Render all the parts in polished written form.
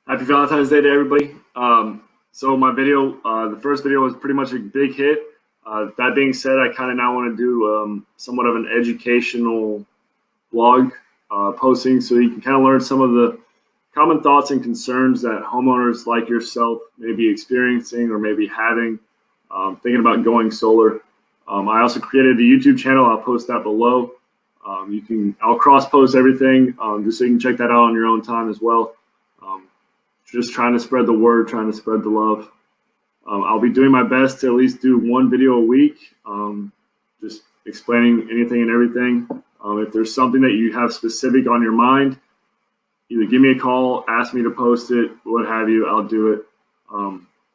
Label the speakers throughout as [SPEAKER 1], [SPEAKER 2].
[SPEAKER 1] Happy Valentine's Day to everybody. So my video, the first video was pretty much a big hit. That being said, I kind of now want to do somewhat of an educational blog posting so you can kind of learn some of the common thoughts and concerns that homeowners like yourself may be experiencing or maybe having, thinking about going solar. I also created a YouTube channel. I'll post that below. I'll cross post everything just so you can check that out on your own time as well. Just trying to spread the word, trying to spread the love. I'll be doing my best to at least do one video a week, just explaining anything and everything. If there's something that you have specific on your mind, either give me a call, ask me to post it, what have you, I'll do it.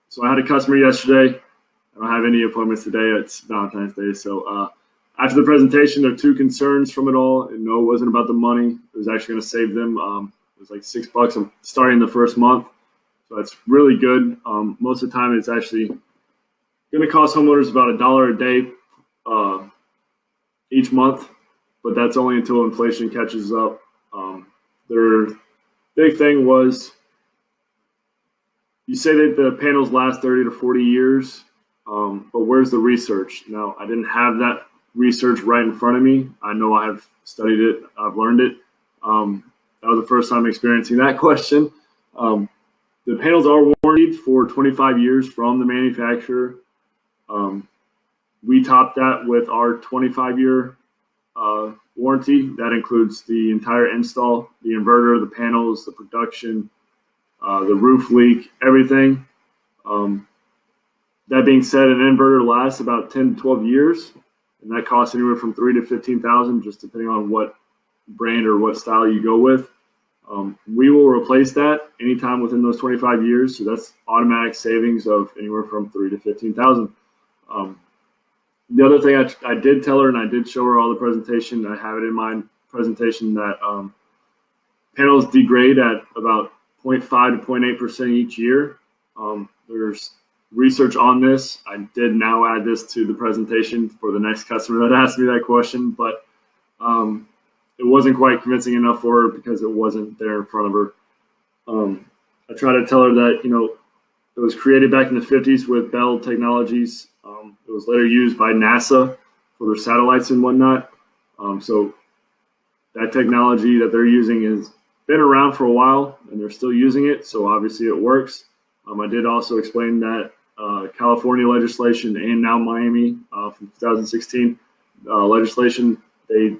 [SPEAKER 1] So I had a customer yesterday. I don't have any appointments today. It's Valentine's Day. So after the presentation, there are two concerns from it all. And no, it wasn't about the money. It was actually going to save them. It was like $6. I'm starting the first month. So that's really good. Most of the time, it's actually going to cost homeowners about $1 a day each month. But that's only until inflation catches up. Their big thing was, you say that the panels last 30 to 40 years, but where's the research? Now, I didn't have that research right in front of me. I know I have studied it. I've learned it. That was the first time experiencing that question. The panels are warranted for 25 years from the manufacturer. We topped that with our 25-year warranty. That includes the entire install, the inverter, the panels, the production, the roof leak, everything. That being said, an inverter lasts about 10 to 12 years, and that costs anywhere from $3,000 to $15,000, just depending on what brand or what style you go with. We will replace that anytime within those 25 years, so that's automatic savings of anywhere from $3,000 to $15,000. The other thing I did tell her, and I did show her all the presentation, I have it in my presentation, that panels degrade at about 0.5 to 0.8% each year. There's research on this. I did now add this to the presentation for the next customer that asked me that question, but it wasn't quite convincing enough for her because it wasn't there in front of her. I try to tell her that, it was created back in the 50s with Bell Technologies. It was later used by NASA for their satellites and whatnot. So that technology that they're using has been around for a while, and they're still using it. So obviously it works. I did also explain that California legislation and now Miami from 2016 legislation, they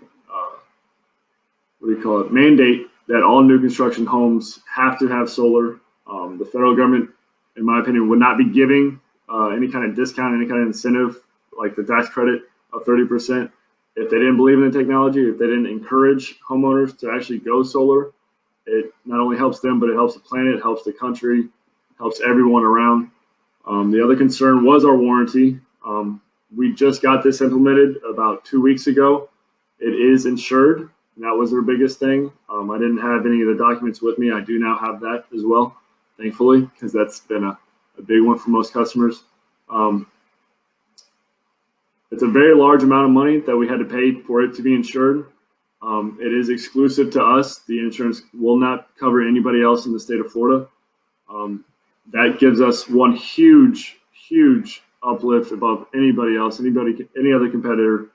[SPEAKER 1] mandate that all new construction homes have to have solar. The federal government, in my opinion, would not be giving any kind of discount, any kind of incentive, like the tax credit of 30%, if they didn't believe in the technology, if they didn't encourage homeowners to actually go solar. It not only helps them, but it helps the planet, helps the country, helps everyone around. The other concern was our warranty. We just got this implemented about 2 weeks ago. It is insured, and that was their biggest thing. I didn't have any of the documents with me. I do now have that as well, thankfully, because that's been a big one for most customers. It's a very large amount of money that we had to pay for it to be insured. It is exclusive to us. The insurance will not cover anybody else in the state of Florida. That gives us one huge, huge uplift above anybody else, any other competitor.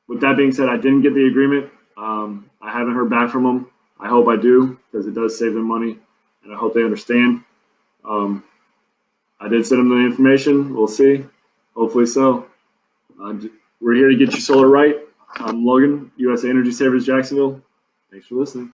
[SPEAKER 1] With that being said, I didn't get the agreement. I haven't heard back from them. I hope I do, because it does save them money, and I hope they understand. I did send them the information. We'll see. Hopefully so. We're here to get you solar right. I'm Logan, USA Energy Savers Jacksonville. Thanks for listening.